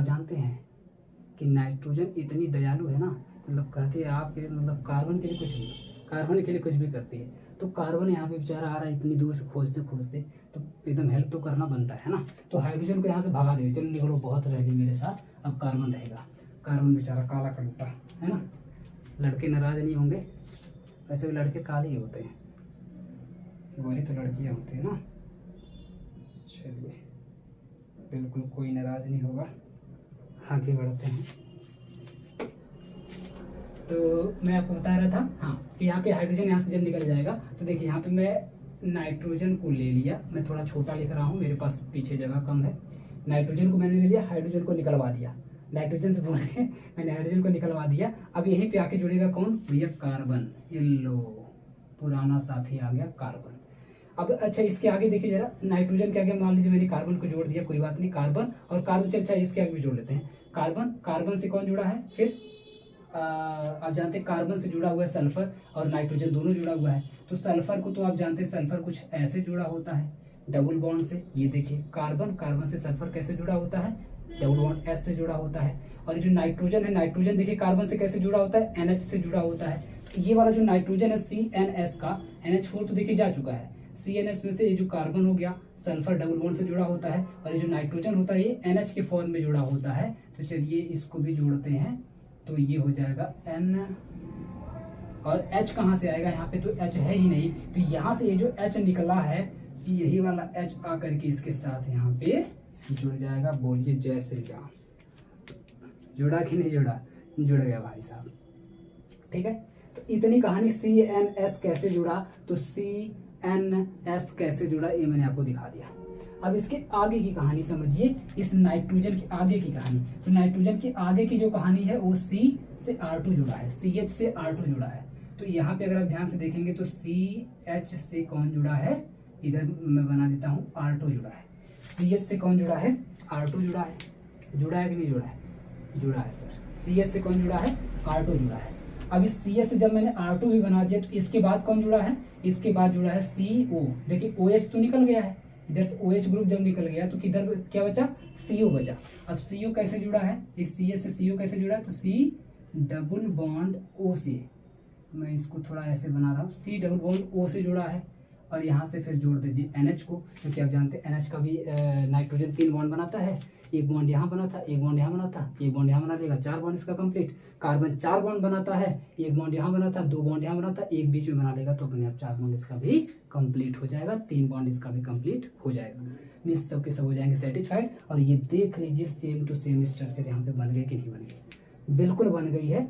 आप जानते हैं कि नाइट्रोजन इतनी दयालु है ना, मतलब कहती है आपके मतलब कार्बन के लिए कुछ भी करती है। तो कार्बन यहाँ पे बेचारा आ रहा है इतनी दूर से खोजते खोजते, तो एकदम हेल्प तो करना बनता है ना। तो हाइड्रोजन को यहाँ से भगा दे, चलो निकलो, बहुत रह गई मेरे साथ, अब कार्बन रहेगा। कार्बन बेचारा काला कलूटा है ना। लड़के नाराज नहीं होंगे, वैसे भी लड़के काले ही होते हैं, गोरी तो लड़कियाँ होती है ना। चलिए, बिल्कुल कोई नाराज नहीं होगा, आगे बढ़ते हैं। तो मैं आपको बता रहा था हाँ कि यहाँ पे हाइड्रोजन यहाँ से जब निकल जाएगा, तो देखिए यहाँ पे मैं नाइट्रोजन को ले लिया, मैं थोड़ा छोटा लिख रहा हूँ, मेरे पास पीछे जगह कम है। नाइट्रोजन को मैंने ले लिया, हाइड्रोजन को निकलवा दिया, नाइट्रोजन से बोल के मैंने हाइड्रोजन को निकलवा दिया। अब यहीं पे आके जुड़ेगा कौन भैया, कार्बन। लो, पुराना साथी आ गया कार्बन। अब अच्छा इसके आगे देखिए जरा, नाइट्रोजन के आगे मान लीजिए मैंने कार्बन को जोड़ दिया, कोई बात नहीं, कार्बन और कार्बन से, अच्छा इसके आगे भी जोड़ लेते हैं। कार्बन से कौन जुड़ा है, फिर आप जानते हैं कार्बन से जुड़ा हुआ है सल्फर, और नाइट्रोजन दोनों जुड़ा हुआ है। तो सल्फर को तो आप जानते हैं, सल्फर कुछ ऐसे जुड़ा होता है डबल बॉन्ड से। ये देखिए कार्बन से सल्फर कैसे जुड़ा होता है, डबल बॉन्ड एस से जुड़ा होता है। और ये जो नाइट्रोजन है, नाइट्रोजन देखिए कार्बन से कैसे जुड़ा होता है, NH से जुड़ा होता है। तो ये वाला जो नाइट्रोजन है CNS का, NH4 तो देखिए जा चुका है, CNS में से ये जो कार्बन हो गया, सल्फर डबल बॉन्ड से जुड़ा होता है, और ये जो नाइट्रोजन होता है ये NH के फॉर्म में जुड़ा होता है। तो चलिए इसको भी जोड़ते हैं, तो ये हो जाएगा N, और H कहाँ से आएगा, यहाँ पे तो H है ही नहीं, तो यहाँ से ये जो H निकला है, यही वाला H आकर के इसके साथ यहाँ पे जुड़ जाएगा। बोलिए जय श्री राम। जुड़ा कि नहीं जुड़ा, जुड़ गया भाई साहब, ठीक है। तो इतनी कहानी CNS कैसे जुड़ा, तो CNS कैसे जुड़ा ये मैंने आपको दिखा दिया। अब इसके आगे की कहानी समझिए, इस नाइट्रोजन के आगे की कहानी। तो नाइट्रोजन के आगे की जो कहानी है वो C से R2 जुड़ा है, CH से R2 जुड़ा है। तो यहाँ पे अगर आप ध्यान से देखेंगे तो CH से कौन जुड़ा है, इधर मैं बना देता हूँ, R2 जुड़ा है। CH से कौन जुड़ा है, R2 जुड़ा है। जुड़ा है कि नहीं जुड़ा है, जुड़ा है सर। CH से कौन जुड़ा है, R2 जुड़ा है। अब इस CH से जब मैंने R2 भी बना दिया, तो इसके बाद कौन जुड़ा है, इसके बाद जुड़ा है CO। देखिए OH तो निकल गया है, इधर से OH ग्रुप जब निकल गया तो किधर क्या बचा, CO बचा। अब CO कैसे जुड़ा है, इस CH से CO कैसे जुड़ा है, तो C डबल बॉन्ड O से, मैं इसको थोड़ा ऐसे बना रहा हूँ, C डबल बॉन्ड O से जुड़ा है। और यहाँ से फिर जोड़ दीजिए NH को, क्योंकि आप जानते हैं NH का भी नाइट्रोजन 3 बॉन्ड बनाता है, एक बॉन्ड यहाँ बना था, एक बॉन्ड यहाँ बना था, एक बॉन्ड यहाँ बना लेगा, 4 बॉन्ड इसका कंप्लीट। कार्बन 4 बॉन्ड बनाता है, एक बॉन्ड यहाँ बना था, 2 बॉन्ड यहाँ बना था, एक बीच में बना लेगा, तो अपने आप 4 बॉन्ड इसका भी कंप्लीट हो जाएगा, 3 बॉन्ड इसका भी कंप्लीट हो जाएगा। मीन्स सब के सब हो जाएंगे सेटिस्फाइड। और ये देख लीजिए सेम टू सेम स्ट्रक्चर यहाँ पे बन गए कि नहीं बन गए, बिल्कुल बन गई है।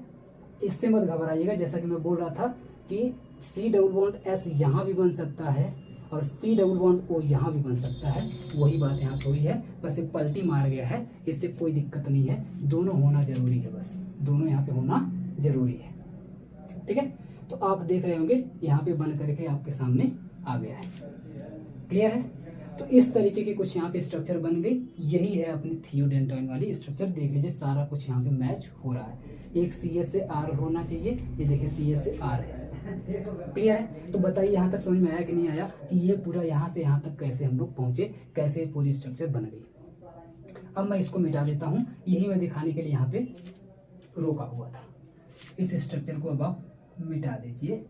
इससे मत घबराइएगा, जैसा कि मैं बोल रहा था कि C डबल बॉन्ड S यहाँ भी बन सकता है और C डबल बॉन्ड O यहाँ भी बन सकता है, वही बात यहाँ पे हुई है, बस एक पलटी मार गया है, इससे कोई दिक्कत नहीं है, दोनों होना जरूरी है, बस दोनों यहाँ पे होना जरूरी है, ठीक है। तो आप देख रहे होंगे यहाँ पे बन करके आपके सामने आ गया है, क्लियर है। तो इस तरीके के कुछ यहाँ पे स्ट्रक्चर बन गई, यही है अपनी थियोडेंटाइन वाली स्ट्रक्चर। देख लीजिए सारा कुछ यहाँ पे मैच हो रहा है, एक CH से R होना चाहिए, ये देखिए CH से R है, क्लियर है। तो बताइए यहाँ तक समझ में आया कि नहीं आया, कि ये पूरा यहाँ से यहाँ तक कैसे हम लोग पहुंचे, कैसे पूरी स्ट्रक्चर बन गई। अब मैं इसको मिटा देता हूँ, यही मैं दिखाने के लिए यहाँ पे रोका हुआ था। इस स्ट्रक्चर को अब आप मिटा दीजिए।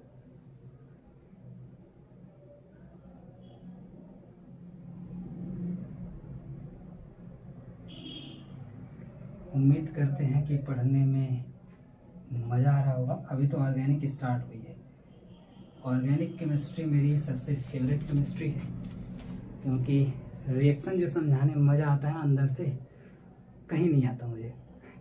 उम्मीद करते हैं कि पढ़ने में मज़ा आ रहा होगा। अभी तो ऑर्गेनिक स्टार्ट हुई है, ऑर्गेनिक केमिस्ट्री मेरी सबसे फेवरेट केमिस्ट्री है, क्योंकि रिएक्शन जो समझाने में मज़ा आता है ना, अंदर से कहीं नहीं आता मुझे,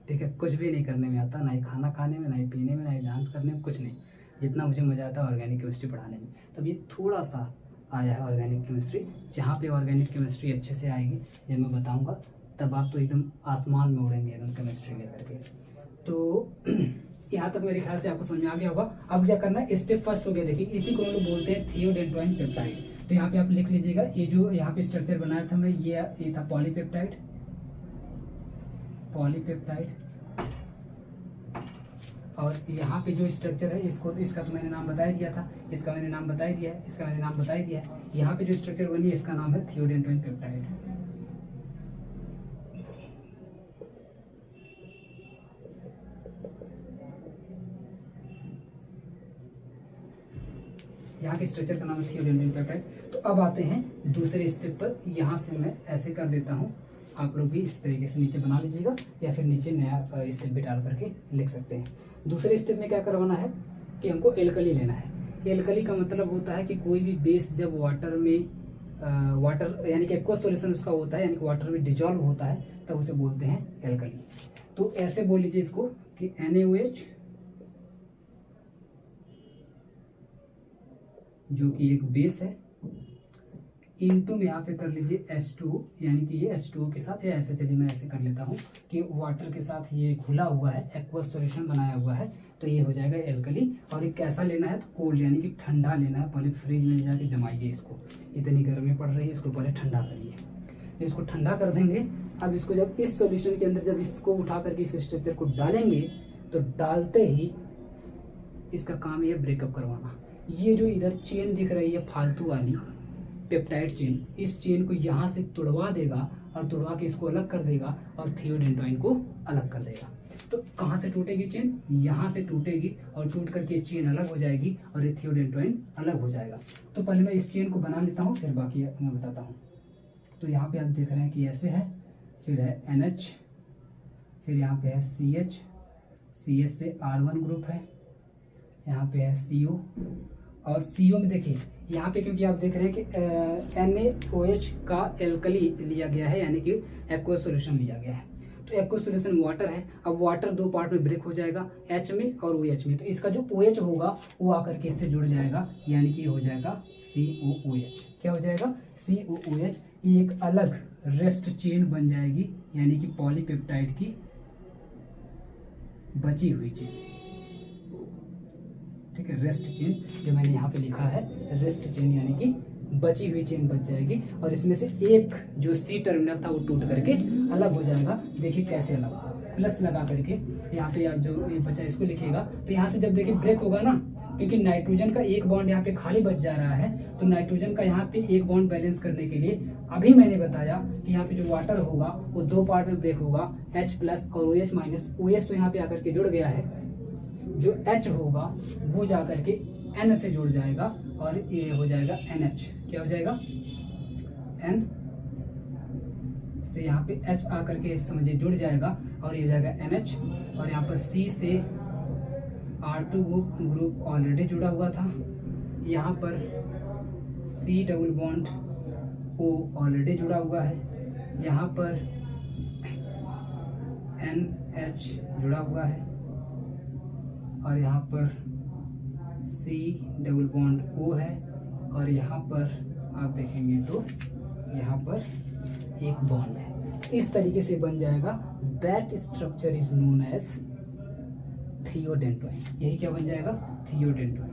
ठीक है। कुछ भी नहीं करने में आता, ना ही खाना खाने में, ना ही पीने में, ना ही डांस करने में, कुछ नहीं। जितना मुझे मज़ा आता है ऑर्गेनिक केमिस्ट्री पढ़ाने में, तब ये थोड़ा सा आया है ऑर्गेनिक केमिस्ट्री। जहाँ पे ऑर्गेनिक केमिस्ट्री अच्छे से आएगी, जब मैं बताऊँगा, तब आप तो एकदम आसमान में उड़ेंगे एकदम केमिस्ट्री लेकर के। तो यहाँ तक मेरे ख्याल से आपको समझ में आ गया होगा। अब क्या करना है, स्टेप फर्स्ट हो गया। देखिए इसी को हम लोग बोलते हैं थियोडेंटाइन पेप्टाइड। तो यहाँ पे आप लिख लीजिएगा, ये जो यहाँ पे स्ट्रक्चर बनाया था मैं, ये था पॉलीपेप्टाइड, और यहाँ पे जो स्ट्रक्चर है इसको, इसका तो मैंने नाम बता दिया था, इसका मैंने नाम बता दिया है, इसका मैंने नाम बता दिया है। यहाँ पे जो स्ट्रक्चर बनी है इसका नाम है थियोडेंटाइन पेप्टाइड। यहाँ के स्ट्रक्चर का नाम है थियोडेंड्राइन पेप्टाइड। तो अब आते हैं दूसरे स्टेप पर। यहाँ से मैं ऐसे कर देता हूँ, आप लोग भी इस तरीके से नीचे बना लीजिएगा या फिर नीचे नया स्टेप भी डाल करके लिख सकते हैं। दूसरे स्टेप में क्या करवाना है कि हमको एल्कली लेना है। एल्कली का मतलब होता है कि कोई भी बेस जब वाटर में वाटर यानी कि एक्वस सॉल्यूशन उसका होता है, यानी कि वाटर में डिजॉल्व होता है, तब उसे बोलते हैं एल्कली। तो ऐसे बोल लीजिए इसको कि NaOH जो कि एक बेस है, इनटू में यहाँ पे कर लीजिए H2O, यानी कि ये H2O के साथ, या ऐसे चलिए मैं ऐसे कर लेता हूँ कि वाटर के साथ ये घुला हुआ है, एक्वस सॉल्यूशन बनाया हुआ है, तो ये हो जाएगा एल्कली। और ये कैसा लेना है तो कोल्ड, यानी कि ठंडा लेना है। पहले फ्रिज में जाके जमाइए इसको, इतनी गर्मी पड़ रही है, इसको पहले ठंडा करिए। इसको ठंडा कर देंगे। अब इसको जब इस सॉल्यूशन के अंदर जब इसको उठा करके इस स्ट्रक्चर को डालेंगे, तो डालते ही इसका काम ये ब्रेकअप करवाना। ये जो इधर चेन दिख रही है फालतू वाली पेप्टाइड चेन, इस चेन को यहाँ से तोड़वा देगा और तोड़वा के इसको अलग कर देगा और थियोडेंड्राइन को अलग कर देगा। तो कहाँ से टूटेगी चेन? यहाँ से टूटेगी और टूट करके चेन अलग हो जाएगी और ये थियोडेंड्राइन अलग हो जाएगा। तो पहले मैं इस चेन को बना लेता हूँ, फिर बाकी मैं बताता हूँ। तो यहाँ पे आप देख रहे हैं कि ऐसे है, फिर है NH, फिर यहाँ पे है CH, CH से R1 ग्रुप है, यहाँ पे है CO, और CO में देखिए यहाँ पे क्योंकि आप देख रहे हैं कि NaOH का एल्कली लिया गया है, यानी कि एक्वस सॉल्यूशन लिया गया है। तो एक्वस सॉल्यूशन वाटर है। अब वाटर दो पार्ट में ब्रेक हो जाएगा, H में और OH में। तो इसका जो OH होगा वो आकर के इससे जुड़ जाएगा, यानी कि हो जाएगा COOH। क्या हो जाएगा? COOH। ये एक अलग रेस्ट चेन बन जाएगी, यानी कि पॉलीपेप्टाइड की बची हुई चेन। ठीक है, रेस्ट चेन जो मैंने यहाँ पे लिखा है, रेस्ट चेन यानी कि बची हुई चेन बच जाएगी। और इसमें से एक जो C टर्मिनल था वो टूट करके अलग हो जाएगा। देखिए कैसे अलग होगा, प्लस लगा करके यहाँ पे आप जो ये बचा इसको लिखिएगा। तो यहाँ से जब देखिए ब्रेक होगा ना, क्योंकि नाइट्रोजन का एक बॉन्ड यहाँ पे खाली बच जा रहा है, तो नाइट्रोजन का यहाँ पे एक बॉन्ड बैलेंस करने के लिए अभी मैंने बताया कि यहाँ पे जो वाटर होगा वो दो पार्ट में ब्रेक होगा, H प्लस और OH माइनस। OH तो यहाँ पे आकर के जुड़ गया है, जो H होगा वो जा करके N से जुड़ जाएगा और ये हो जाएगा NH। क्या हो जाएगा? N से यहाँ पे H आकर के समझिए जुड़ जाएगा और ये जाएगा NH। और यहाँ पर C से R2 ग्रुप ऑलरेडी जुड़ा हुआ था, यहाँ पर C double bond O already जुड़ा हुआ है, यहाँ पर NH जुड़ा हुआ है और यहाँ पर C डबल बॉन्ड O है और यहाँ पर आप देखेंगे तो यहाँ पर एक बॉन्ड है। इस तरीके से बन जाएगा। That structure is known as theodendrine. यही क्या बन जाएगा? थियोडेंड्राइन।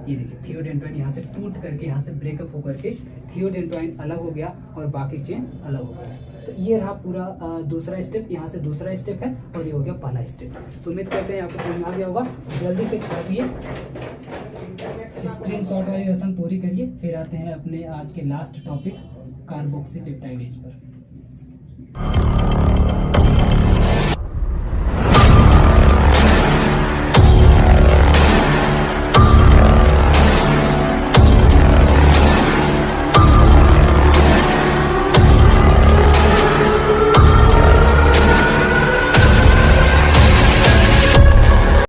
ये देखिए थियोडेंड्राइन यहाँ से टूट करके यहाँ से ब्रेकअप होकर के थियोडेंड्राइन अलग हो गया और बाकी चेन अलग हो गया। तो ये रहा पूरा दूसरा स्टेप। यहाँ से दूसरा स्टेप है और ये हो गया पहला स्टेप। तो उम्मीद करते हैं आपको समझ में आ गया होगा। जल्दी से छापिए, स्क्रीनशॉट वाली रस्म पूरी करिए। फिर आते हैं अपने आज के लास्ट टॉपिक कार्बोक्सी पेप्टाइडेज पर।